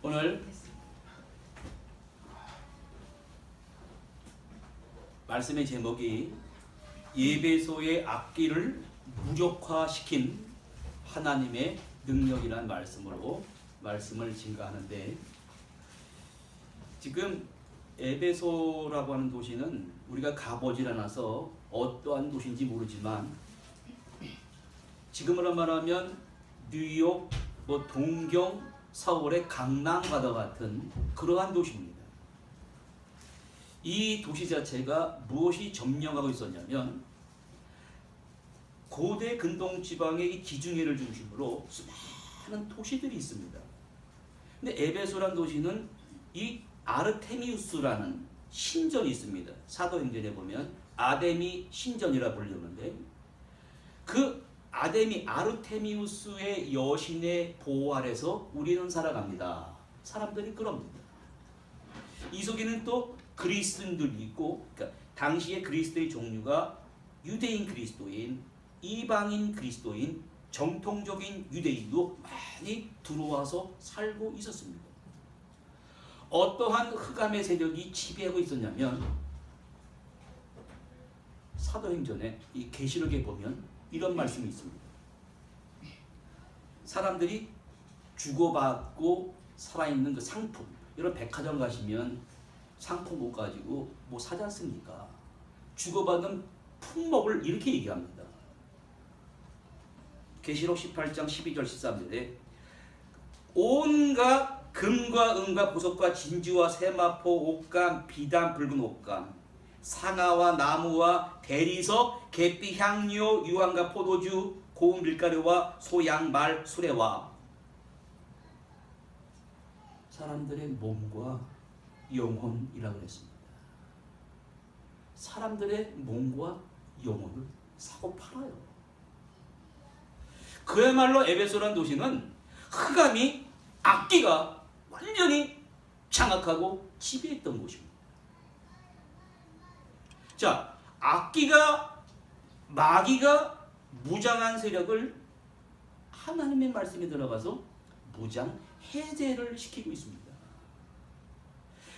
오늘 말씀의 제목이 예배소의 악기를 무력화시킨 하나님의 능력이라는 말씀으로 말씀을 증가하는데, 지금 에베소라고 하는 도시는 우리가 가보질 않아서 어떠한 도시인지 모르지만, 지금으로 말하면 뉴욕, 동경, 서울의 강남과도 같은 그러한 도시입니다. 이 도시 자체가 무엇이 점령하고 있었냐면, 고대 근동지방의 이 지중해를 중심으로 수많은 도시들이 있습니다. 근데 에베소라는 도시는 이 아르테미우스라는 신전이 있습니다. 사도행전에 보면 아데미 신전이라 불리는데, 그 아르테미우스의 여신의 보호 아래서 우리는 살아갑니다. 사람들이 그럽니다. 이 속에는 또 그리스도인들이 있고, 그러니까 당시의 그리스도의 종류가 유대인 그리스도인, 이방인 그리스도인, 정통적인 유대인도 많이 들어와서 살고 있었습니다. 어떠한 흑암의 세력이 지배하고 있었냐면, 사도행전에 이 계시록에 보면 이런 말씀이 있습니다. 사람들이 주고받고 살아있는 그 상품, 이런 백화점 가시면 상품 옷 가지고 뭐 사지 않습니까? 주고받은 품목을 이렇게 얘기합니다. 계시록 18장 12절 13절에 온갖 금과 은과 보석과 진주와 세마포, 옷감, 비단, 붉은 옷감, 상아와 나무와 대리석, 계피, 향료, 유황과 포도주, 고운 밀가루와 소양, 말, 수레와 사람들의 몸과 영혼이라고 했습니다. 사람들의 몸과 영혼을 사고 팔아요. 그야말로 에베소라는 도시는 흑암이, 악기가 완전히 장악하고 지배했던 곳입니다. 자, 악기가, 마귀가 무장한 세력을 하나님의 말씀에 들어가서 무장 해제를 시키고 있습니다.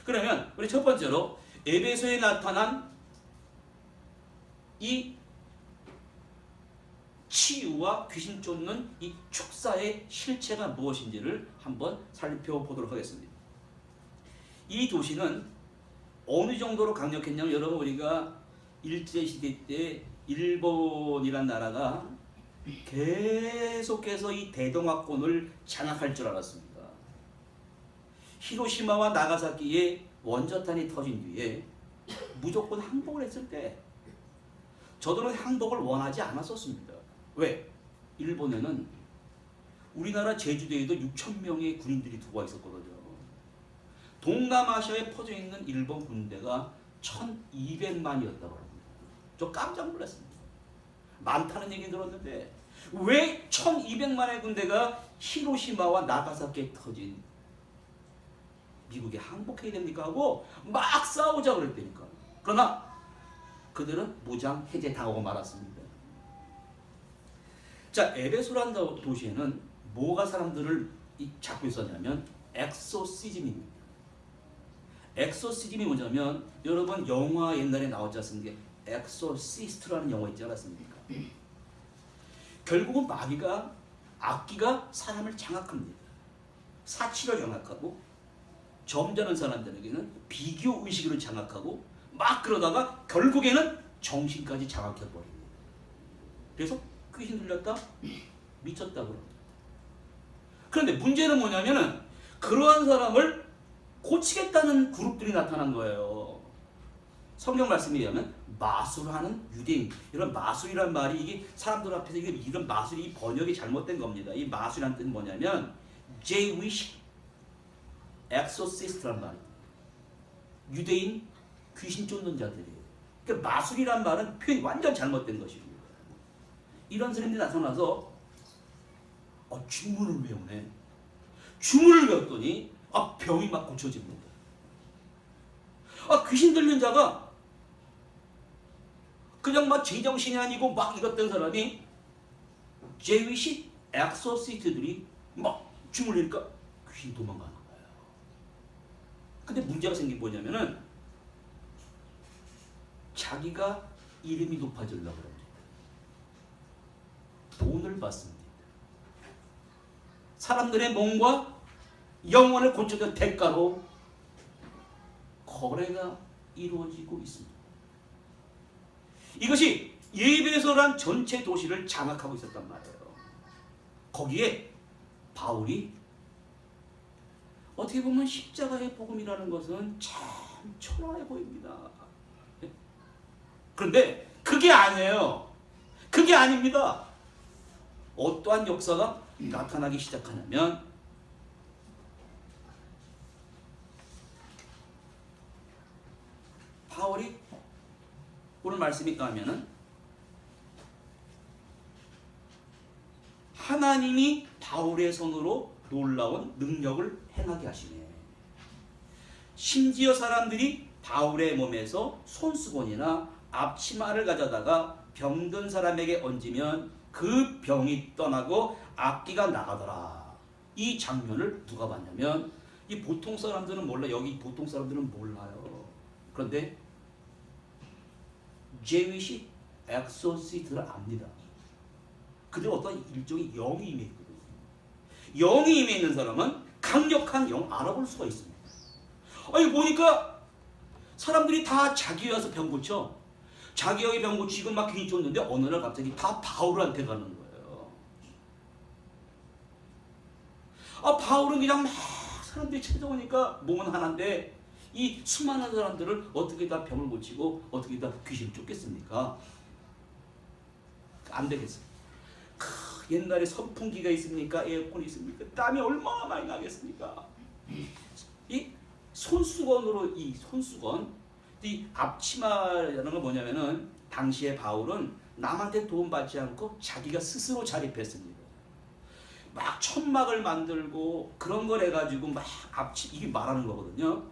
그러면 우리 첫 번째로 에베소에 나타난 이 치유와 귀신 쫓는 이 축사의 실체가 무엇인지를 한번 살펴보도록 하겠습니다. 이 도시는 어느 정도로 강력했냐면, 여러분, 우리가 일제시대 때 일본이란 나라가 계속해서 이 대동아권을 장악할 줄 알았습니다. 히로시마와 나가사키에 원자탄이 터진 뒤에 무조건 항복을 했을 때 저들은 항복을 원하지 않았었습니다. 왜? 일본에는 우리나라 제주도에도 6,000명의 군인들이 들어와 있었거든요. 동남아시아에 퍼져 있는 일본 군대가 1,200만이었다고 합니다. 저 깜짝 놀랐습니다. 많다는 얘기 들었는데 왜 1,200만의 군대가 히로시마와 나가사키에 터진 미국에 항복해야 됩니까? 하고 막 싸우자고 그랬다니까. 그러나 그들은 무장 해제당하고 말았습니다. 자, 에베소라는 도시에는 뭐가 사람들을 잡고 있었냐면 엑소시즘입니다. 엑소시즘이 뭐냐면, 여러분 영화 옛날에 나왔지 않습니까? 엑소시스트라는 영화 있지 않았습니까? 결국은 마귀가, 악기가 사람을 장악합니다. 사치로 장악하고, 점잖은 사람들에게는 비교 의식으로 장악하고, 막 그러다가 결국에는 정신까지 장악해버립니다. 그래서 귀신 들렸다? 미쳤다 그럽니다. 그런데 문제는 뭐냐면은, 그러한 사람을 고치겠다는 그룹들이 나타난 거예요. 성경 말씀에 의하면 마술하는 유대인, 이런 마술이란 말이 이게 사람들 앞에서 이런 마술이 번역이 잘못된 겁니다. 이 마술이란 뜻은 뭐냐면 제위시 엑소시스트란 말이에요. 유대인 귀신 쫓는 자들이에요. 그러니까 마술이란 말은 표현이 완전 잘못된 것입니다. 이런 사람들이 나타나서 주문을 외우네. 주문을 외웠더니 병이 막 고쳐집니다. 귀신 들린 자가 그냥 막 제정신이 아니고 막 이랬던 사람이 제위시 엑소시스트들이 막 주문을 내니까 귀신 도망가는 거예요. 근데 문제가 생긴 뭐냐면은 자기가 이름이 높아지려고 합니다. 돈을 받습니다. 사람들의 몸과 영혼을 고쳐준 대가로 거래가 이루어지고 있습니다. 이것이 예배소란 전체 도시를 장악하고 있었단 말이에요. 거기에 바울이 어떻게 보면 십자가의 복음이라는 것은 참 초라해 보입니다. 그런데 그게 아니에요. 그게 아닙니다. 어떠한 역사가 나타나기 시작하냐면 바울이 오늘 말씀이 가면은 하나님이 바울의 손으로 놀라운 능력을 행하게 하시네. 심지어 사람들이 바울의 몸에서 손수건이나 앞치마를 가져다가 병든 사람에게 얹으면 그 병이 떠나고 악기가 나가더라. 이 장면을 누가 봤냐면 이 보통 사람들은 몰라. 여기 보통 사람들은 몰라요. 그런데 제위시 엑소시스트를 압니다. 그들 어떤 일종의 영이 임해 있거든요. 영이 임해 있는 사람은 강력한 영 알아볼 수가 있습니다. 아니 보니까 사람들이 다 자기 와서 병 고쳐. 자기 형이 병 고치고 막 괜히 쫓는데 어느 날 갑자기 다 바울한테 가는 거예요. 아 바울은 그냥 막 사람들이 찾아오니까 몸은 하나인데 이 수많은 사람들을 어떻게 다 병을 고치고 어떻게 다 귀신을 쫓겠습니까? 안 되겠어요. 옛날에 선풍기가 있습니까? 에어컨이 있습니까? 땀이 얼마나 많이 나겠습니까? 이 손수건으로 이 손수건 이 앞치마라는 건 뭐냐면은 당시에 바울은 남한테 도움받지 않고 자기가 스스로 자립했습니다. 막 천막을 만들고 그런 걸 해가지고 막 이게 말하는 거거든요.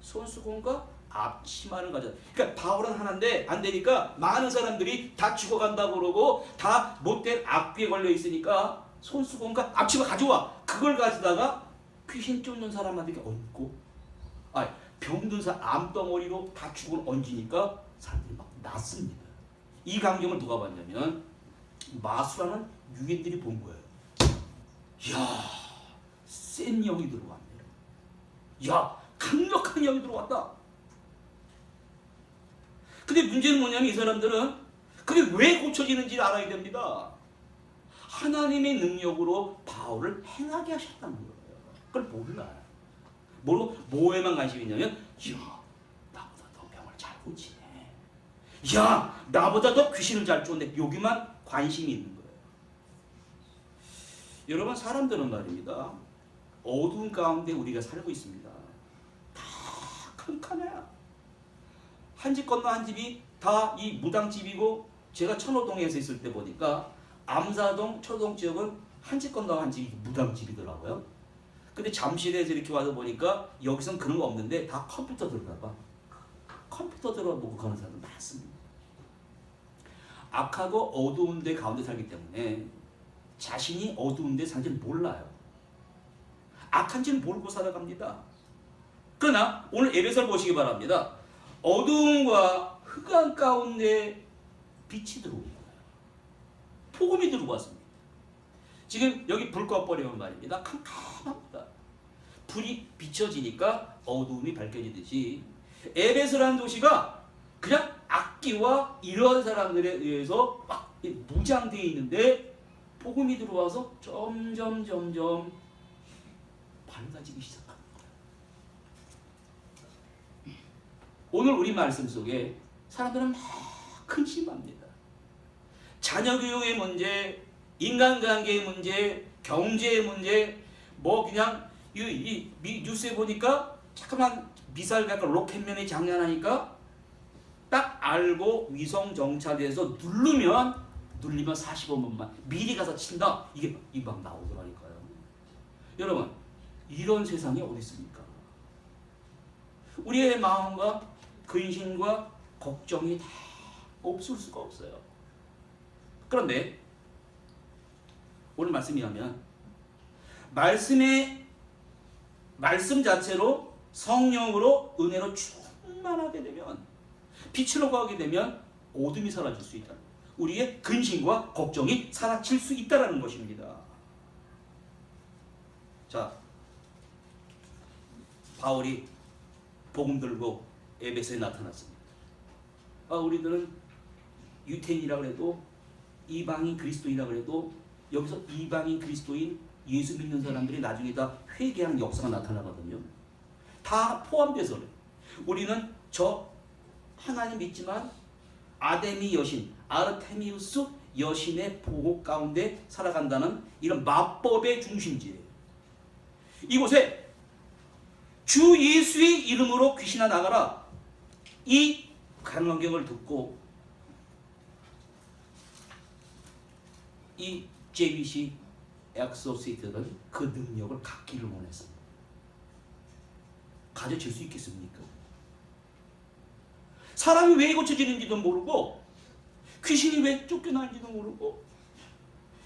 손수건과 앞치마를 가져. 그러니까 바울은 하나인데 안 되니까 많은 사람들이 다 죽어간다고 그러고 다 못된 악귀에 걸려 있으니까 손수건과 앞치마 가져와. 그걸 가져다가 귀신 쫓는 사람한테 얹고, 병든 사람 암덩어리로 다 죽을 얹으니까 사람들이 막 낫습니다. 이 광경을 누가 봤냐면 마수라는 유인들이 본 거예요. 이야, 센 영이 들어왔네. 야, 강력한 영이 들어왔다. 근데 문제는 뭐냐면 이 사람들은 그게 왜 고쳐지는지 알아야 됩니다. 하나님의 능력으로 바울을 행하게 하셨다는 거예요. 그걸 몰라요. 뭐에만 관심이 있냐면, 야, 나보다 더 병을 잘 고치네. 야, 나보다 더 귀신을 잘 쫓네. 여기만 관심이 있는 거예요. 여러분, 사람들은 말입니다. 어두운 가운데 우리가 살고 있습니다. 다 칸칸해요. 한 집 건너 한 집이 다 이 무당집이고, 제가 천호동에서 있을 때 보니까 암사동, 초동 지역은 한 집 건너 한 집이 무당집이더라고요. 근데 잠실에서 이렇게 와서 보니까 여기선 그런 거 없는데 다 컴퓨터 들어가. 컴퓨터 들어보고 가는 사람들 많습니다. 악하고 어두운 데 가운데 살기 때문에 자신이 어두운 데 사는지 몰라요. 악한지는 모르고 살아갑니다. 그러나 오늘 에베소를 보시기 바랍니다. 어두움과 흑암 가운데 빛이 들어옵니다. 복음이 들어왔습니다. 지금 여기 불 꺼버리면 말입니다. 캄캄합니다. 불이 비춰지니까 어두움이 밝혀지듯이 에베소라는 도시가 그냥 악기와 이런 사람들에 의해서 막 무장되어 있는데 복음이 들어와서 점점 밝아지기 시작합니다. 오늘 우리 말씀 속에 사람들은 막 근심합니다. 자녀 교육의 문제, 인간관계의 문제, 경제의 문제, 뭐 그냥 이 뉴스에 보니까 잠깐만 미사일 갖고 로켓맨이 장난하니까 딱 알고 위성 정찰돼서 누르면 45분만 미리 가서 친다. 이게 막 나오더라니까요. 여러분, 이런 세상이 어디 있습니까? 우리의 마음과 근심과 걱정이 다 없을 수가 없어요. 그런데 오늘 말씀이라면 말씀 자체로 성령으로 은혜로 충만하게 되면, 빛으로 가게 되면 어둠이 사라질 수 있다. 우리의 근심과 걱정이 사라질 수 있다는 것입니다. 자, 바울이 복음 들고 에베소에 나타났습니다. 우리들은 유태인이라고 해도 이방인 그리스도인이라고 해도 여기서 이방인 그리스도인 예수 믿는 사람들이 나중에 다 회개하는 역사가 나타나거든요. 다 포함돼서 그래요. 우리는 저 하나님 믿지만 아데미 여신, 아르테미우스 여신의 보호 가운데 살아간다는 이런 마법의 중심지예요. 이곳에 주 예수의 이름으로 귀신아 나가라, 이 강령경을 듣고 이 JBC 엑소시트는 그 능력을 갖기를 원했습니다. 가져질 수 있겠습니까? 사람이 왜 고쳐지는지도 모르고, 귀신이 왜 쫓겨나는지도 모르고,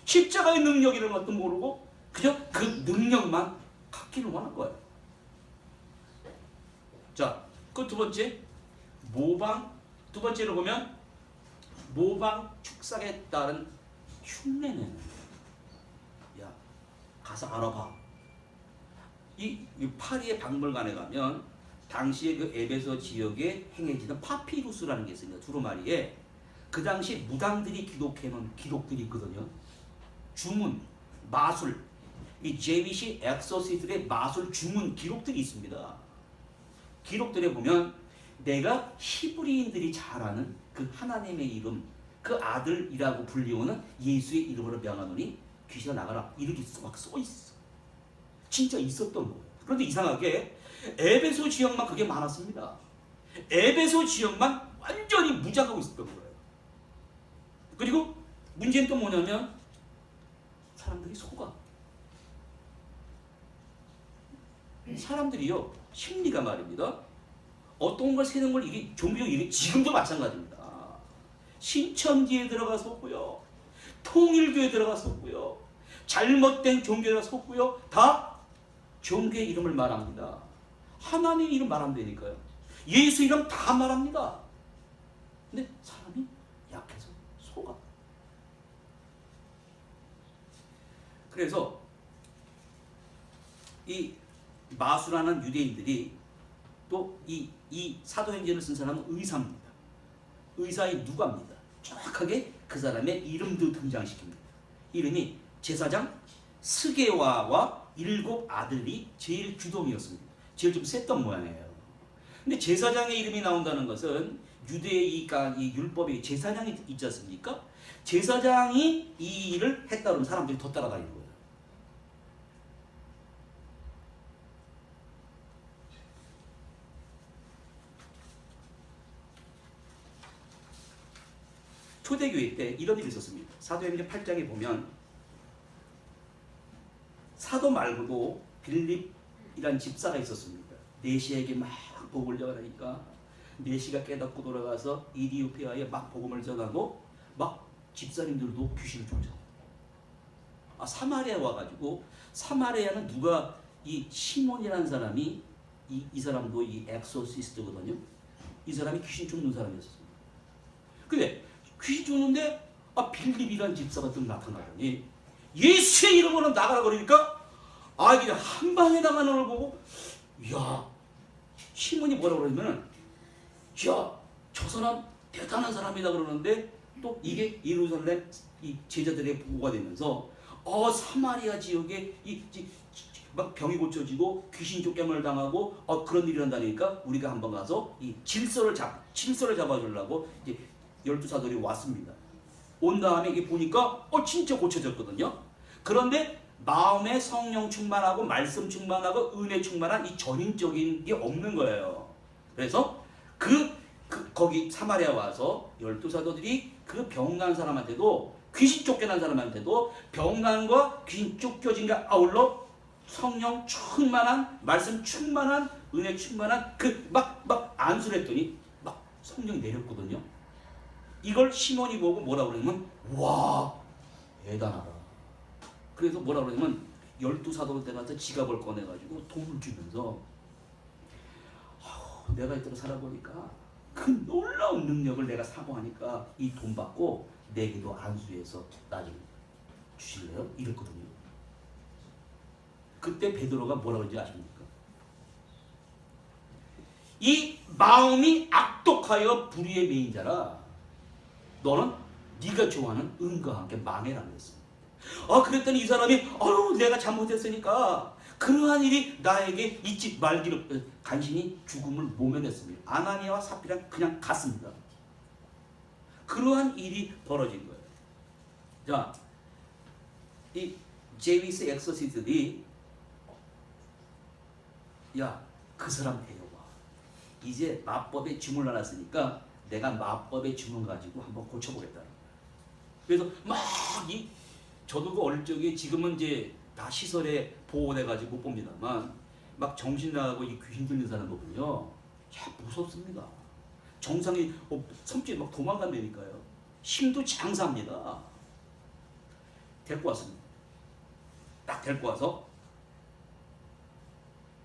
십자가의 능력이라는 것도 모르고, 그저 그 능력만 갖기를 원한 거예요. 자, 그 두 번째, 두 번째로 보면 모방 축삭에 따른 흉내내는. 야, 가서 알아봐. 이 파리의 박물관에 가면 당시에 그 에베소 지역에 행해지던 파피루스라는 게 있습니다. 두루마리에 그 당시 무당들이 기록해놓은 기록들이 있거든요. 주문, 마술, 이 JBC 엑소시스트의 마술 주문 기록들이 있습니다. 기록들에 보면 내가 히브리인들이 잘 아는 그 하나님의 이름, 그 아들이라고 불리우는 예수의 이름으로 명하노니 귀신아 나가라, 이렇게 막 써 있어. 진짜 있었던 거예요. 그런데 이상하게 에베소 지역만 그게 많았습니다. 에베소 지역만 완전히 무장하고 있었던 거예요. 그리고 문제는 또 뭐냐면 사람들이 속아. 사람들이요, 심리가 말입니다. 어떤 걸 세는 걸 이게 종교적 일이 지금도 마찬가지입니다. 신천지에 들어가 속고요, 통일교에 들어가 속고요, 잘못된 종교에 들어가 속고요, 다 종교의 이름을 말합니다. 하나님 이름 말하면 되니까요. 예수 이름 다 말합니다. 근데 사람이 약해서 속아. 그래서 이 마수라는 유대인들이 또 이 사도행전을 쓴 사람은 의사입니다. 의사의 누가입니다. 정확하게 그 사람의 이름도 등장시킵니다. 이름이 제사장 스게와와 7 아들이 제일 주동이었습니다. 제일 좀 셌던 모양이에요. 근데 제사장의 이름이 나온다는 것은 유대의 이 율법에 제사장이 있지 않습니까? 제사장이 이 일을 했다 그러면 사람들이 더 따라다니는 거예요. 초대교회 때 이런 일이 있었습니다. 사도행전 8장에 보면 사도 말고도 빌립이란 집사가 있었습니다. 네시에게 막 복음을 전하니까 네시가 깨닫고 돌아가서 이디오피아에 막 복음을 전하고 막 집사님들도 귀신을 쫓아요. 사마리아 와가지고, 사마리아는 누가, 이 시몬이라는 사람이 이 사람도 이 엑소시스트거든요. 이 사람이 귀신 쫓는 사람이었습니다. 근데 귀신 쫓는데 빌립이라는 집사가 좀 나타나더니 예수의 이름으로 나가라 그러니까 그냥 한 방에 나가는 걸 보고, 야, 시몬이 뭐라고 그러냐면, 야, 저 사람 대단한 사람이다 그러는데, 또 이게 예루살렘 이 제자들의 보고가 되면서 사마리아 지역에 막 병이 고쳐지고 귀신 쫓겨을 당하고 그런 일이 한다니까 우리가 한번 가서 이 질서를 잡아주려고 이제 12사도들이 왔습니다. 온 다음에 이게 보니까 진짜 고쳐졌거든요. 그런데 마음에 성령 충만하고 말씀 충만하고 은혜 충만한 이 전인적인 게 없는 거예요. 그래서 거기 사마리아 와서 12사도들이 그 병난 사람한테도, 귀신 쫓겨난 사람한테도 병난과 귀신 쫓겨진과 아울러 성령 충만한, 말씀 충만한, 은혜 충만한 막 안수를 했더니 막 성령이 내렸거든요. 이걸 시몬이 보고 뭐라 그러냐면, 와, 대단하다. 그래서 뭐라 그러냐면 12사도들 가서 지갑을 꺼내가지고 돈을 주면서 내가 이대로 살아보니까 그 놀라운 능력을 내가 사모하니까 이 돈 받고 내기도 안수해서 나 좀 주실래요? 이랬거든요. 그때 베드로가 뭐라고 하는지 아십니까? 이 마음이 악독하여 불의의 메인 자라 너는 네가 좋아하는 은과 함께 망해라 그랬습니다. 그랬더니 이 사람이 내가 잘못했으니까 그러한 일이 나에게 잊지 말기로 간신히 죽음을 모면했습니다. 아나니아와 삽비라 그냥 갔습니다. 그러한 일이 벌어진 거예요. 자, 이 제위스 엑소시스트들이 그 사람 데려와. 이제 마법의 주문을 알았으니까 내가 마법의 주문 가지고 한번 고쳐보겠다. 그래서 저도 그 어릴 적에 지금은 이제 다 시설에 보호돼가지고 못 봅니다만 막 정신 나가고 이 귀신 들린 사람 보면요, 무섭습니다. 정상이 섬찟 막 도망간다니까요. 힘도 장사합니다. 데리고 왔습니다. 딱 데리고 와서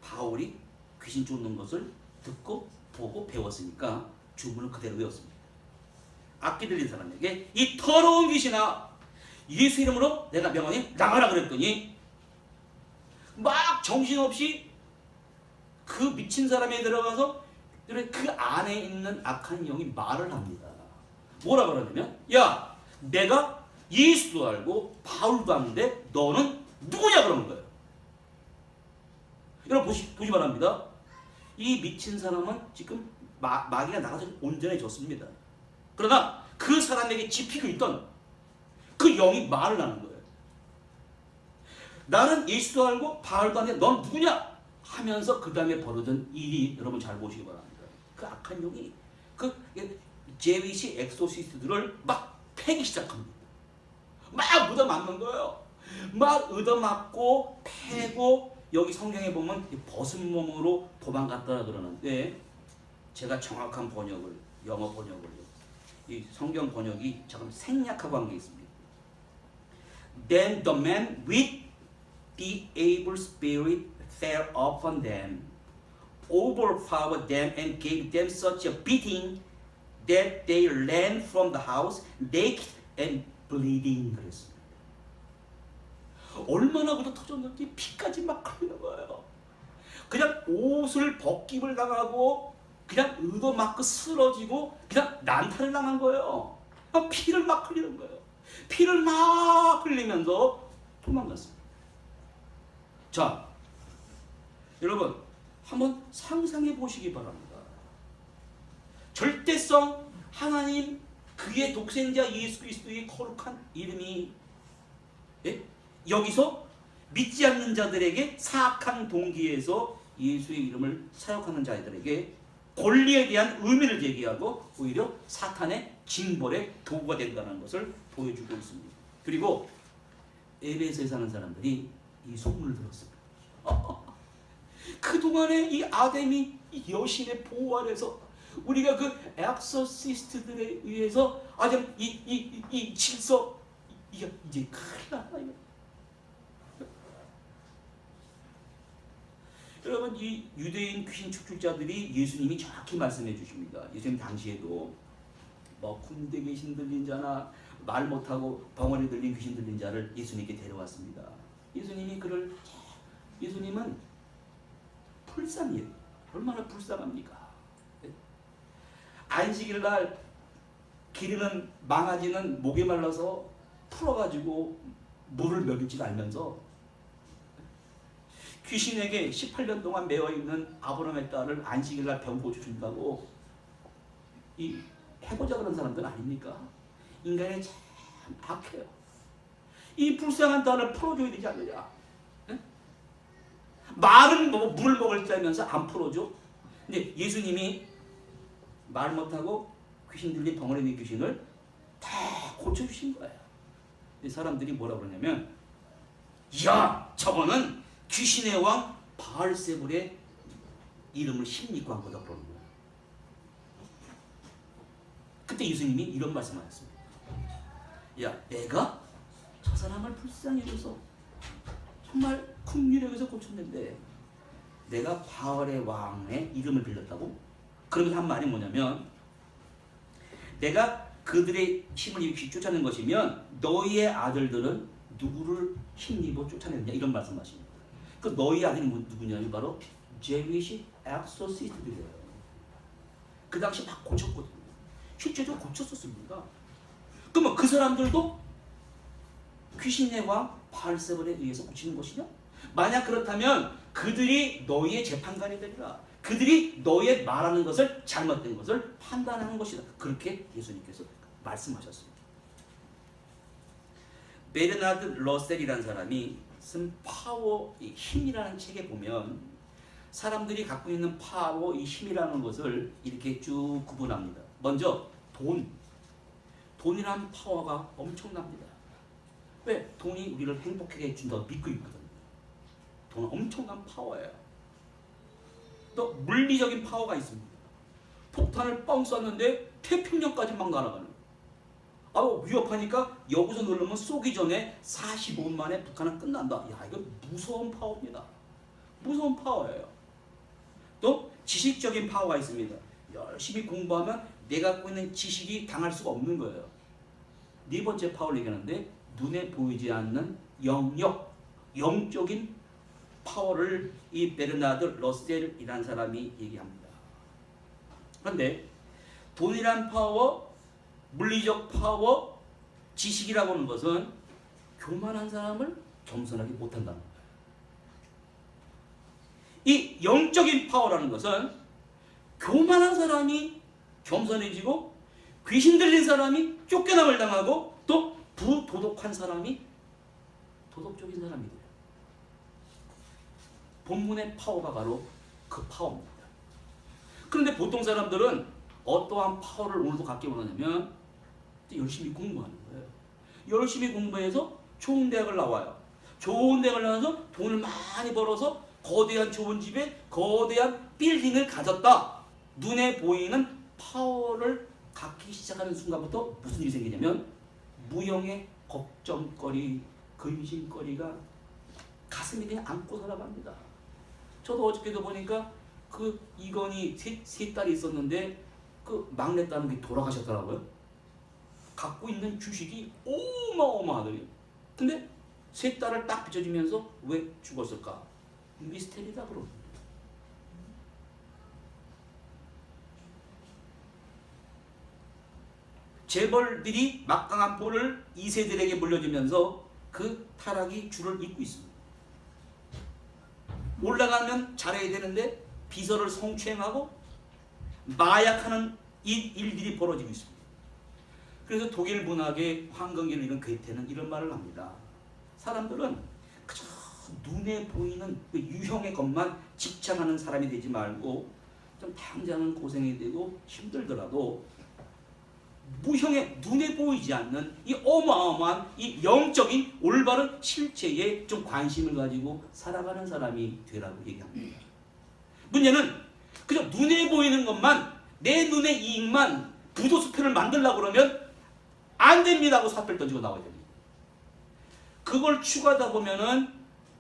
바울이 귀신 쫓는 것을 듣고 보고 배웠으니까 주문을 그대로 외웠습니다. 악기 들린 사람에게 이 더러운 귀신아, 예수 이름으로 내가 명하니 나가라 그랬더니 막 정신없이 그 미친 사람에 들어가서 그 안에 있는 악한 영이 말을 합니다. 뭐라 그러냐면 내가 예수도 알고 바울도 아는데 너는 누구냐 그러는 거예요. 여러분 보시 바랍니다. 이 미친 사람은 지금 마귀가 나가서 온전해졌습니다. 그러나 그 사람에게 집히고 있던 그 영이 말을 하는 거예요. 나는 예수도 알고 바울도 아는데 넌 누구냐 하면서 그 다음에 벌어진 일이 여러분 잘 보시기 바랍니다. 그 악한 영이 그 제위시 엑소시스트들을 막 패기 시작합니다. 막 얻어맞는 거예요. 막 얻어맞고 패고, 여기 성경에 보면 벗은 몸으로 도망갔다 그러는데 제가 정확한 번역을, 영어 번역을, 이 성경 번역이 잠깐 생략하고 한 게 있습니다. Then the man with the evil spirit fell upon them, overpowered them and gave them such a beating that they ran from the house naked and bleeding. 그랬습니다. 얼마나 그도 터졌는지 피까지 막 흘리는 거예요. 그냥 옷을 벗김을 당하고 그냥 얻어맞고 쓰러지고 그냥 난타를 당한 거예요. 피를 막 흘리는 거예요. 피를 막 흘리면서 도망갔습니다. 자, 여러분 한번 상상해 보시기 바랍니다. 절대성 하나님, 그의 독생자 예수 그리스도의 거룩한 이름이 여기서 믿지 않는 자들에게 사악한 동기에서 예수의 이름을 사역하는 자들에게 권리에 대한 의미를 제기하고 오히려 사탄의 징벌의 도구가 된다는 것을 보여주고 있습니다. 그리고 에베소에 사는 사람들이 이 소문을 들었습니다. 그동안에 이 아담이 이 여신의 보호 아래서 우리가 그 엑소시스트들에 의해서 아주 이 질서 이제 큰일 났다. 여러분, 이 유대인 귀신 축출자들이 예수님이 정확히 말씀해 주십니다. 예수님 당시에도 군대 귀신 들린 자나 말 못하고 벙어리 들린 귀신 들린 자를 예수님께 데려왔습니다. 예수님은 불쌍해요. 얼마나 불쌍합니까? 안식일 날 기르는 망아지는 목에 말라서 풀어가지고 물을 먹일 줄 알면서 귀신에게 18년 동안 매어있는 아브라함의 딸을 안식일날 병 고쳐준다고 해보자 그런 사람들 아닙니까? 인간이 참 악해요. 이 불쌍한 딸을 풀어줘야 되지 않느냐? 네? 말은 물을 먹을 줄 알면서 안 풀어줘? 근데 예수님이 말 못하고 귀신 들린 벙어리 있는 귀신을 다 고쳐주신 거예요. 사람들이 뭐라 그러냐면, 저거는 귀신의 왕 바알세불의 이름을 힘입고 한 거다 그러는 거예요. 그때 예수님이 이런 말씀하셨습니다. 내가 저 사람을 불쌍히 해줘서 정말 긍휼히 여기서 고쳤는데 내가 바알의 왕의 이름을 빌렸다고? 그러면서 한 말이 뭐냐면 내가 그들의 힘을 이렇게 쫓아낸 것이면 너희의 아들들은 누구를 힘입어 쫓아냈냐 이런 말씀하십니다. 그 너희 아들이 누구냐면 바로 제위시 엑소시스트들이에요. 그 당시 막 고쳤거든요. 실제로 고쳤었습니다. 그러면 그 사람들도 귀신의 왕 바알세불에 의해서 고치는 것이냐? 만약 그렇다면 그들이 너희의 재판관이 되리라. 그들이 너희의 말하는 것을 잘못된 것을 판단하는 것이다. 그렇게 예수님께서 말씀하셨습니다. 베르나드 러셀이라는 사람이 쓴 파워, 이 힘이라는 책에 보면 사람들이 갖고 있는 파워, 이 힘이라는 것을 이렇게 쭉 구분합니다. 먼저 돈이라는 파워가 엄청납니다. 왜? 돈이 우리를 행복하게 해준다고 믿고 있거든요. 돈은 엄청난 파워예요. 또 물리적인 파워가 있습니다. 폭탄을 뻥 쐈는데 태평양까지 막 날아가는. 위협하니까 여기서 누르면 쏘기 전에 45분 만에 북한은 끝난다. 야, 이거 무서운 파워입니다. 무서운 파워예요. 또 지식적인 파워가 있습니다. 열심히 공부하면 내가 갖고 있는 지식이 당할 수가 없는 거예요. 네 번째 파워를 얘기하는데 눈에 보이지 않는 영적인 파워를 이 베르나드 러셀이라는 사람이 얘기합니다. 그런데 돈이란 파워, 물리적 파워, 지식이라고 하는 것은 교만한 사람을 겸손하게 못한다는 거예요. 이 영적인 파워라는 것은 교만한 사람이 겸손해지고 귀신 들린 사람이 쫓겨남을 당하고 또 부도덕한 사람이 도덕적인 사람이 돼요. 본문의 파워가 바로 그 파워입니다. 그런데 보통 사람들은 어떠한 파워를 오늘도 갖기 원하냐면 열심히 공부하는 거예요. 열심히 공부해서 좋은 대학을 나와요. 좋은 대학을 나와서 돈을 많이 벌어서 거대한 좋은 집에 거대한 빌딩을 가졌다. 눈에 보이는 파워를 갖기 시작하는 순간부터 무슨 일이 생기냐면 무형의 걱정거리, 근심거리가 가슴에 그냥 안고 살아갑니다. 저도 어저께도 보니까 그 이건희 세 딸이 있었는데 그 막내딸은 게 돌아가셨더라고요. 갖고 있는 주식이 어마어마하더니. 근데 세 딸을 딱 비춰주면서 왜 죽었을까? 미스테리다 그러고. 재벌들이 막강한 포를 2세들에게 물려주면서 그 타락이 줄을 잇고 있습니다. 올라가면 잘해야 되는데 비서를 성추행하고 마약하는 일들이 벌어지고 있습니다. 그래서 독일 문학의 황금기를 읽은 괴테는 이런 말을 합니다. 사람들은 그저 눈에 보이는 그 유형의 것만 집착하는 사람이 되지 말고 좀 당장은 고생이 되고 힘들더라도 무형의 눈에 보이지 않는 이 어마어마한 이 영적인 올바른 실체에 좀 관심을 가지고 살아가는 사람이 되라고 얘기합니다. 문제는 그저 눈에 보이는 것만 내 눈의 이익만 부도수표를 만들려고 그러면 안 됩니다 하고 사표를 던지고 나와야 됩니다. 그걸 추구하다 보면은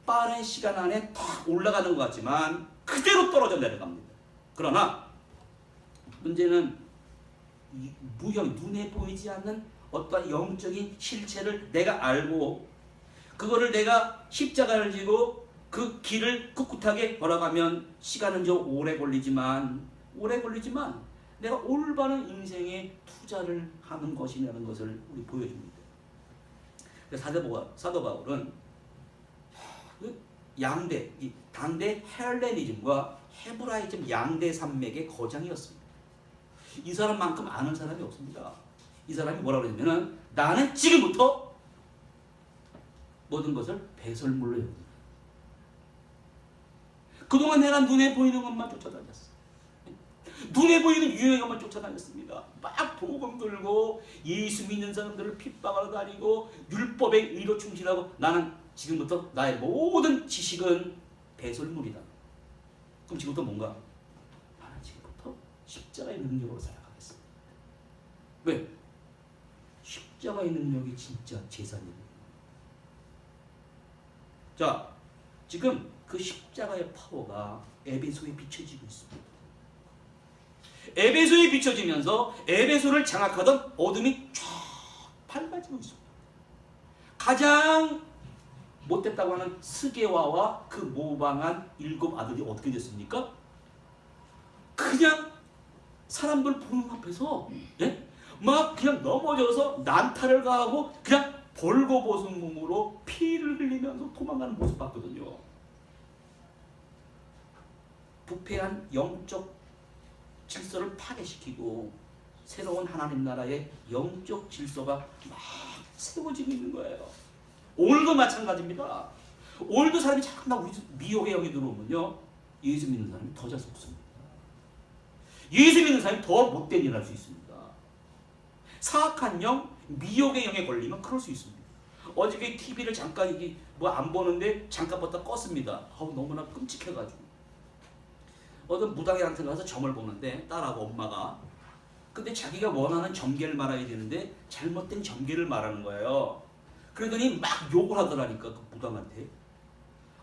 빠른 시간 안에 탁 올라가는 것 같지만 그대로 떨어져 내려갑니다. 그러나 문제는 이 무형, 눈에 보이지 않는 어떤 영적인 실체를 내가 알고 그거를 내가 십자가를 지고 그 길을 꿋꿋하게 걸어가면 시간은 좀 오래 걸리지만 내가 올바른 인생에 투자를 하는 것이라는 것을 우리 보여줍니다. 사도 바울은 양대, 당대 헬레니즘과 헤브라이즘 양대 산맥의 거장이었습니다. 이 사람만큼 아는 사람이 없습니다. 이 사람이 뭐라고 그러냐면 나는 지금부터 모든 것을 배설물로 여깁니다. 그동안 내가 눈에 보이는 것만 쫓아다녔어. 눈에 보이는 유행의 것만 쫓아다녔습니다. 막 복음 들고 예수 믿는 사람들을 핍박하러 다니고 율법에 의로 충실하고 나는 지금부터 나의 모든 지식은 배설물이다. 그럼 지금부터 뭔가? 나는 지금부터 십자가의 능력으로 살아가겠습니다. 왜? 십자가의 능력이 진짜 재산입니다. 자, 지금 그 십자가의 파워가 에베소에 비춰지고 있습니다. 에베소에 비춰지면서 에베소를 장악하던 어둠이 쫙 밝아지고 있습니다. 가장 못됐다고 하는 스게와와 그 모방한 7 아들이 어떻게 됐습니까? 그냥 사람들 보는 앞에서 막 그냥 넘어져서 난타를 가하고 그냥 벌거벗은 몸으로 피를 흘리면서 도망가는 모습 봤거든요. 부패한 영적 질서를 파괴시키고 새로운 하나님 나라의 영적 질서가 막 세워지고 있는 거예요. 오늘도 마찬가지입니다. 오늘도 사람이 잠깐만 우리 미혹의 영이 들어오면요, 예수 믿는 사람이 더 잘 속습니다. 예수 믿는 사람이 더 못된 일을 할 수 있습니다. 사악한 영, 미혹의 영에 걸리면 그럴 수 있습니다. 어저께 TV를 잠깐 이게 뭐 안 보는데 잠깐 봤다 껐습니다. 너무나 끔찍해가지고 어떤 무당이한테 가서 점을 보는데 딸하고 엄마가, 근데 자기가 원하는 점괘를 말아야 되는데 잘못된 점괘를 말하는 거예요. 그러더니 막 욕을 하더라니까 그 무당한테.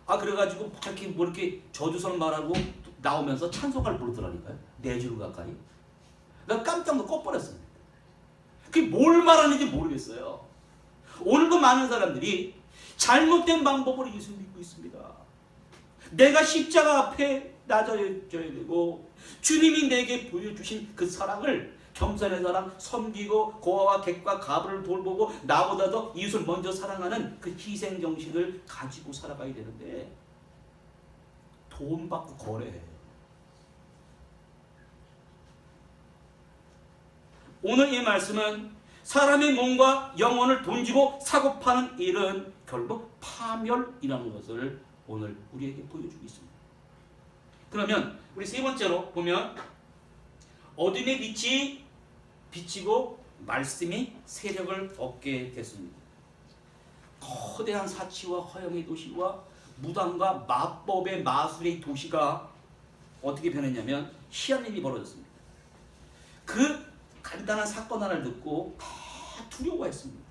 그래가지고 이렇게 뭐 이렇게 저주설 말하고 나오면서 찬송가를 부르더라니까요. 4줄 가까이. 나 깜짝 놀고 꺼버렸습니다. 그게 뭘 말하는지 모르겠어요. 오늘도 많은 사람들이 잘못된 방법으로 예수 믿고 있습니다. 내가 십자가 앞에 낮아져야 되고 주님이 내게 보여주신 그 사랑을, 겸손의 사랑, 섬기고 고아와 객과 가부를 돌보고 나보다 더 이웃을 먼저 사랑하는 그 희생정신을 가지고 살아가야 되는데 돈 받고 거래해요. 오늘 이 말씀은 사람의 몸과 영혼을 돈 주고 사고 파는 일은 결국 파멸이라는 것을 오늘 우리에게 보여주고 있습니다. 그러면 우리 세 번째로 보면 어둠의 빛이 비치고 말씀이 세력을 얻게 됐습니다. 거대한 사치와 허영의 도시와 무당과 마법의 마술의 도시가 어떻게 변했냐면 희한한 일이 벌어졌습니다. 그 간단한 사건 하나를 듣고 다 두려워했습니다.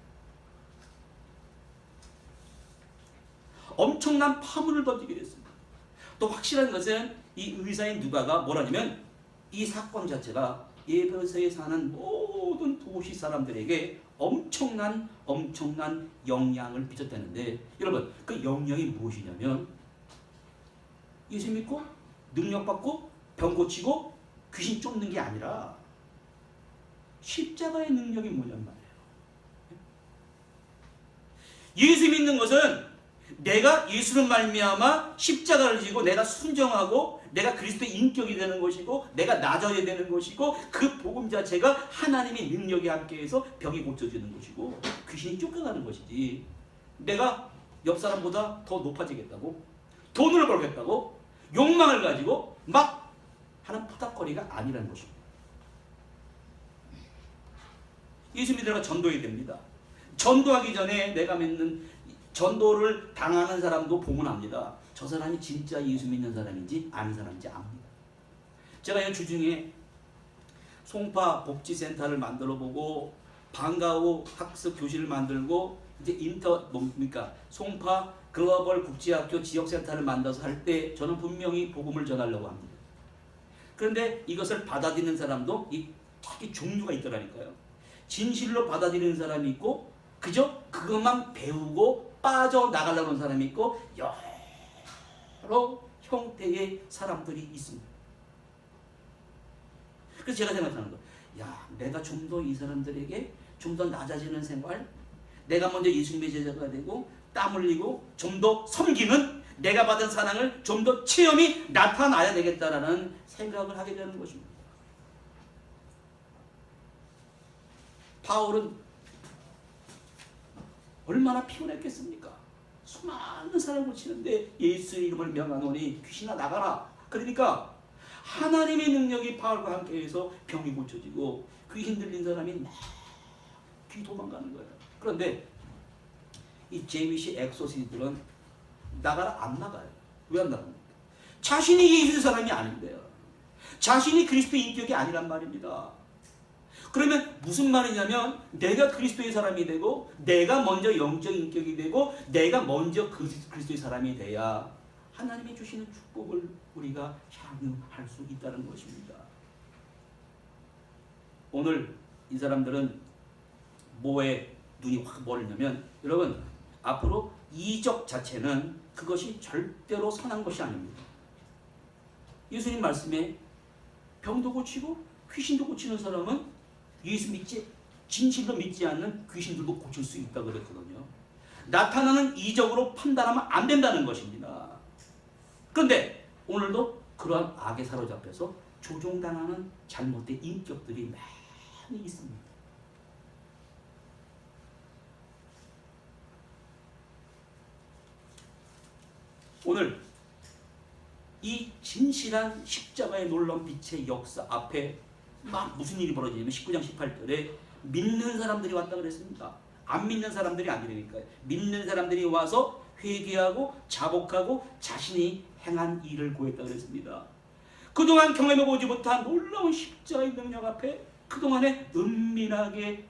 엄청난 파문을 던지게 됐습니다. 또 확실한 것은 이 의사인 누가가 뭐라냐면 이 사건 자체가 에베소에 사는 모든 도시 사람들에게 엄청난 영향을 미쳤다는데, 여러분 그 영향이 무엇이냐면 예수 믿고 능력받고 병 고치고 귀신 쫓는 게 아니라 십자가의 능력이 뭐냔 말이에요. 예수 믿는 것은 내가 예수를 말미암아 십자가를 지고 내가 순종하고 내가 그리스도의 인격이 되는 것이고 내가 낮아야 되는 것이고 그 복음 자체가 하나님의 능력이 함께해서 병이 고쳐지는 것이고 귀신이 쫓겨나는 것이지, 내가 옆 사람보다 더 높아지겠다고 돈을 벌겠다고 욕망을 가지고 막 하는 푸닥거리가 아니라는 것입니다. 예수 믿으라가 전도해야 됩니다. 전도하기 전에 내가 믿는 전도를 당하는 사람도 보면 압니다. 저 사람이 진짜 예수 믿는 사람인지 아닌 사람인지 압니다. 제가 이 주중에 송파 복지센터를 만들어보고 방과후 학습 교실을 만들고 이제 송파 글로벌 국제학교 지역센터를 만들어서 할 때 저는 분명히 복음을 전하려고 합니다. 그런데 이것을 받아들이는 사람도 되게 종류가 있더라니까요. 진실로 받아들이는 사람이 있고 그저 그것만 배우고 빠져나가려고 하는 사람이 있고 여러 형태의 사람들이 있습니다. 그래서 제가 생각하는 거, 내가 좀 더 이 사람들에게 좀 더 낮아지는 생활, 내가 먼저 예수님의 제자가 되고 땀 흘리고 좀 더 섬기는, 내가 받은 사랑을 좀 더 체험이 나타나야 되겠다라는 생각을 하게 되는 것입니다. 바울은 얼마나 피곤했겠습니까? 수많은 사람을 고치는데 예수의 이름을 명하노니 귀신아 나가라. 그러니까 하나님의 능력이 바울과 함께해서 병이 고쳐지고 귀신 들린 사람이 막 뒤 도망가는 거예요. 그런데 이 JBC 엑소시스트는 나가라 안 나가요. 왜 안 나갑니까? 자신이 예수의 사람이 아닌데요. 자신이 그리스도의 인격이 아니란 말입니다. 그러면 무슨 말이냐면 내가 그리스도의 사람이 되고 내가 먼저 영적 인격이 되고 내가 먼저 그리스도의 사람이 돼야 하나님이 주시는 축복을 우리가 향유할 수 있다는 것입니다. 오늘 이 사람들은 뭐에 눈이 확 멀냐면, 여러분, 앞으로 이적 자체는 그것이 절대로 선한 것이 아닙니다. 예수님 말씀에 병도 고치고 귀신도 고치는 사람은 예수 믿지, 진실로 믿지 않는 귀신들도 고칠 수 있다고 그랬거든요. 나타나는 이적으로 판단하면 안 된다는 것입니다. 그런데 오늘도 그러한 악에 사로잡혀서 조종당하는 잘못된 인격들이 많이 있습니다. 오늘 이 진실한 십자가의 놀라운 빛의 역사 앞에 막 무슨 일이 벌어지냐면 19장 18절에 믿는 사람들이 왔다 그랬습니다. 안 믿는 사람들이 아니라니까요. 믿는 사람들이 와서 회개하고 자복하고 자신이 행한 일을 고했다 그랬습니다. 그동안 경험해보지 못한 놀라운 십자가의 능력 앞에 그동안에 은밀하게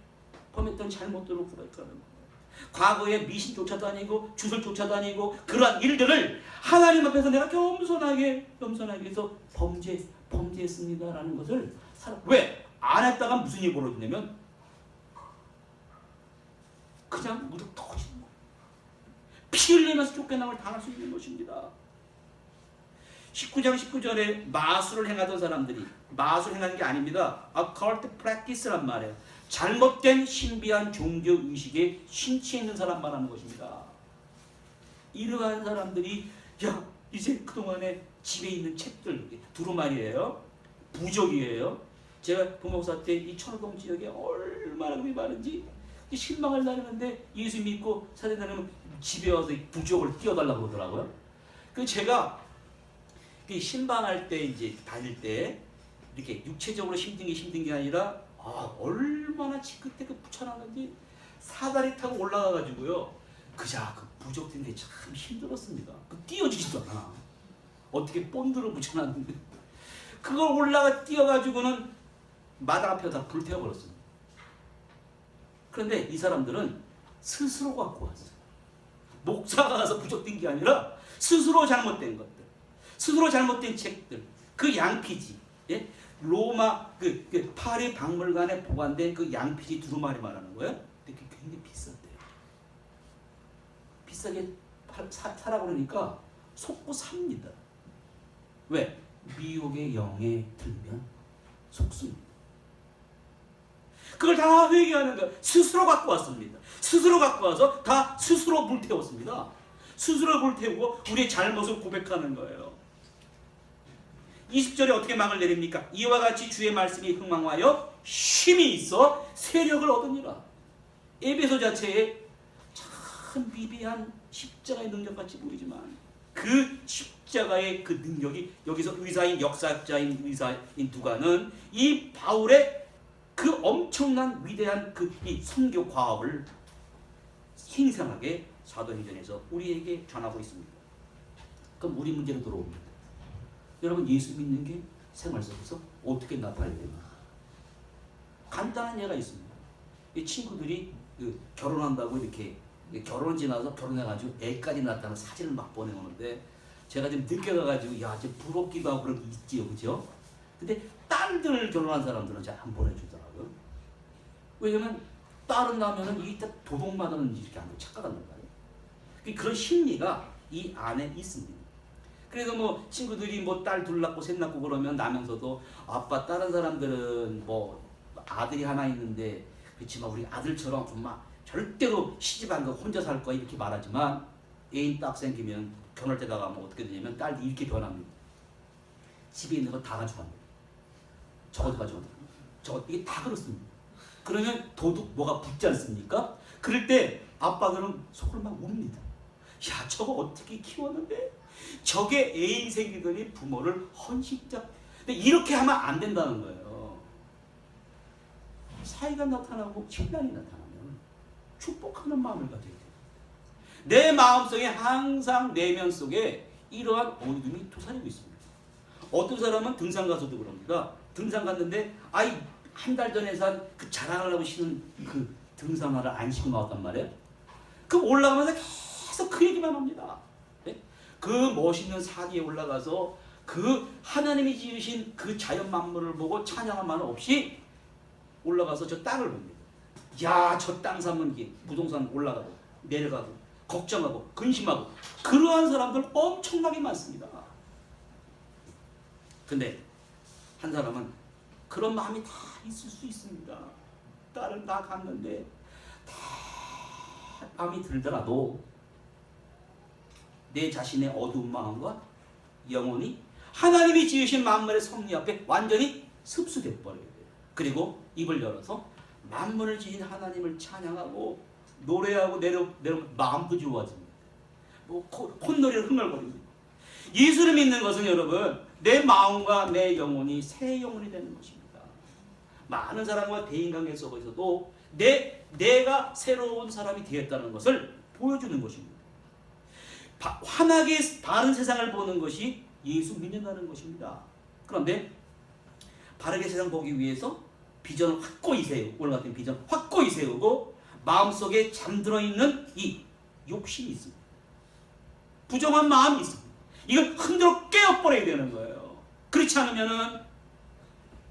범했던 잘못들을 고백하는 거예요. 과거에 미신 쫓아다니고 주술 쫓아다니고 그러한 일들을 하나님 앞에서 내가 겸손하게 해서 범죄했습니다라는 것을 왜? 안 했다가 무슨 일이 벌어지냐면 그냥 무릎 터지는 거예요. 피 흘리면서 쫓겨남을 당할 수 있는 것입니다. 19장 19절에 마술을 행하던 사람들이, 마술 행하는 게 아닙니다. occult practice란 말이에요. 잘못된 신비한 종교의식에 심취해 있는 사람 말하는 것입니다. 이러한 사람들이 이제 그동안에 집에 있는 책들, 두루마리예요, 부적이에요. 제가 부목사 때 이 천호동 지역에 얼마나 금이 많은지 실망을 나누는데 예수 믿고 사대 다니면 집에 와서 부적을 띄워달라고 그러더라고요. 그 제가 신방할 때 이제 다닐 때 이렇게 육체적으로 힘든 게 아니라 얼마나 그때 붙여놨는지 사다리 타고 올라가가지고요. 그 부적 든 게 참 힘들었습니다. 띄워주지도 않아. 어떻게 본드로 붙여놨는데 그걸 올라가 띄워가지고는 마당 앞에 다 불태워버렸습니다. 그런데 이 사람들은 스스로 갖고 왔어요. 목사가 가서 부적 든 게 아니라 스스로 잘못된 것들, 스스로 잘못된 책들, 그 양피지, 예? 로마 파리 박물관에 보관된 그 양피지 두루마리 말하는 거예요. 근데 그게 굉장히 비쌌대요. 비싸게 사라 그러니까 속고 삽니다. 왜? 미혹의 영에 들면 속습니다. 그걸 다 회개하는 거예요. 스스로 갖고 왔습니다. 스스로 갖고 와서 다 스스로 불태웠습니다. 스스로 불태우고 우리의 잘못을 고백하는 거예요. 20절에 어떻게 막을 내립니까? 이와 같이 주의 말씀이 흥망하여 힘이 있어 세력을 얻으니라. 에베소 자체에 참 미비한 십자가의 능력같이 보이지만 그 십자가의 그 능력이 여기서 의사인 역사자인 의사인 누가는 이 바울의 그 엄청난 위대한 이 선교 과업을 생생하게 사도행전에서 우리에게 전하고 있습니다. 그럼 우리 문제로 들어옵니다. 여러분, 예수 믿는 게 생활 속에서 어떻게 나타나야 됩니까? 간단한 예가 있습니다. 이 친구들이 결혼한다고 이렇게 결혼 지나서 결혼해가지고 애까지 낳았다는 사진을 막 보내오는데 제가 좀 늦게 가가지고 좀 부럽기도 하고 그런 게 있지요, 그죠? 근데 딸들 결혼한 사람들은 잘 안 보내주더라고요. 왜냐면 딸은 나면은 이게 도둑맞았는지 이렇게 안 착각한단 말이에요. 그런 심리가 이 안에 있습니다. 그래서 친구들이 딸 둘 낳고 셋 낳고 그러면 나면서도 아빠 다른 사람들은 아들이 하나 있는데 그렇지만 우리 아들처럼 정말 절대로 시집 안 가고 혼자 살 거야 이렇게 말하지만 애인 딱 생기면 결혼할 때 가면 어떻게 되냐면 딸이 이렇게 변합니다. 집에 있는 거 다 가져갑니다. 저것도 가져갑니다. 이게 다 그렇습니다. 그러면 도둑 뭐가 붙지 않습니까? 그럴 때 아빠들은 속으로 막 웁니다. 저거 어떻게 키웠는데? 저게 애인 생기더니 부모를 헌신자. 근데 이렇게 하면 안 된다는 거예요. 사이가 나타나고 신랑이 나타나면 축복하는 마음을 가져야 돼요. 내 마음속에 항상 내면 속에 이러한 어둠이 도사리고 있습니다. 어떤 사람은 등산 가서도 그럽니다. 등산 갔는데 한 달 전에 산 그 자랑하려고 신은 그 등산화를 안 신고 나왔단 말이에요. 그럼 올라가면서 계속 그 얘기만 합니다. 네? 그 멋있는 산에 올라가서 그 하나님이 지으신 그 자연 만물을 보고 찬양한 만 없이 올라가서 저 땅을 봅니다. 야, 저 땅 사면 부동산 올라가고 내려가고 걱정하고 근심하고 그러한 사람들 엄청나게 많습니다. 근데 한 사람은 그런 마음이 다 있을 수 있습니다. 딸을 다 갔는데 다 마음이 들더라도 내 자신의 어두운 마음과 영혼이 하나님이 지으신 만물의 섭리 앞에 완전히 습수돼 버려요. 그리고 입을 열어서 만물을 지은 하나님을 찬양하고 노래하고 내려 마음도 좋아집니다. 뭐 콧노래를 흥얼거립니다. 예수를 믿는 것은 여러분 내 마음과 내 영혼이 새 영혼이 되는 것입니다. 많은 사람과 대인관계 속에서도 내가 새로운 사람이 되었다는 것을 보여주는 것입니다. 환하게 바른 세상을 보는 것이 예수 믿는다는 것입니다. 그런데 바르게 세상 보기 위해서 비전을 확고히 세우고 올라갔던 비전 확고히 세우고 마음속에 잠들어 있는 이 욕심이 있습니다. 부정한 마음이 있습니다. 이걸 흔들어 깨어버려야 되는 거예요. 그렇지 않으면은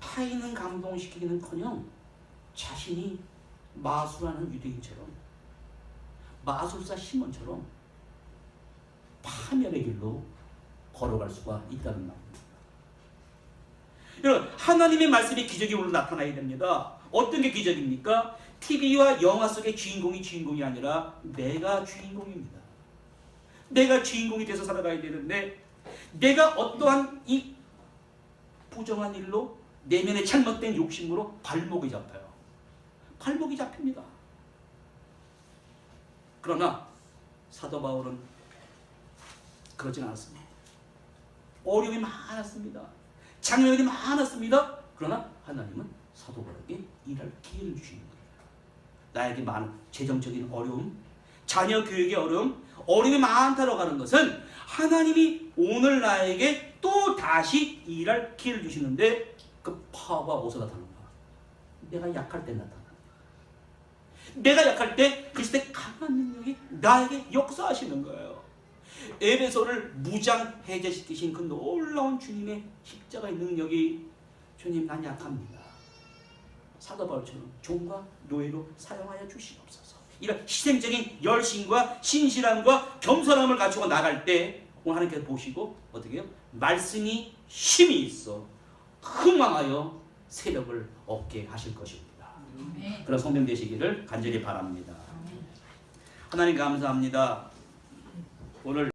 타인은 감동시키기는커녕 자신이 마술하는 유대인처럼 마술사 시몬처럼 파멸의 길로 걸어갈 수가 있다는 말입니다. 여러분, 하나님의 말씀이 기적으로 나타나야 됩니다. 어떤 게 기적입니까? TV와 영화 속의 주인공이 아니라 내가 주인공입니다. 내가 주인공이 돼서 살아가야 되는데 내가 어떠한 이 부정한 일로 내면의 잘못된 욕심으로 발목이 잡혀요. 발목이 잡힙니다. 그러나 사도 바울은 그러진 않았습니다. 어려움이 많았습니다. 장애물이 많았습니다. 그러나 하나님은 사도 바울에게 일할 기회를 주시는 거예요. 나에게 많은 재정적인 어려움, 자녀 교육의 어려움이 많다고 하는 것은 하나님이 오늘 나에게 또 다시 일할 기회를 주시는데 그 파워가 어디서 나타나는가? 내가 약할 때 나타납니다. 내가 약할 때 그때 강한 능력이 나에게 역사하시는 거예요. 에베소를 무장 해제시키신 그 놀라운 주님의 십자가의 능력이 주님 난 약합니다. 사도 바울처럼 종과 노예로 사용하여 주시옵소서. 이런 희생적인 열심과 신실함과 겸손함을 갖추고 나갈 때 오늘 하나님께서 보시고 어떻게 해요? 말씀이 힘이 있어 흥왕하여 세력을 얻게 하실 것입니다. 그런 성령 되시기를 간절히 바랍니다. 하나님 감사합니다. 오늘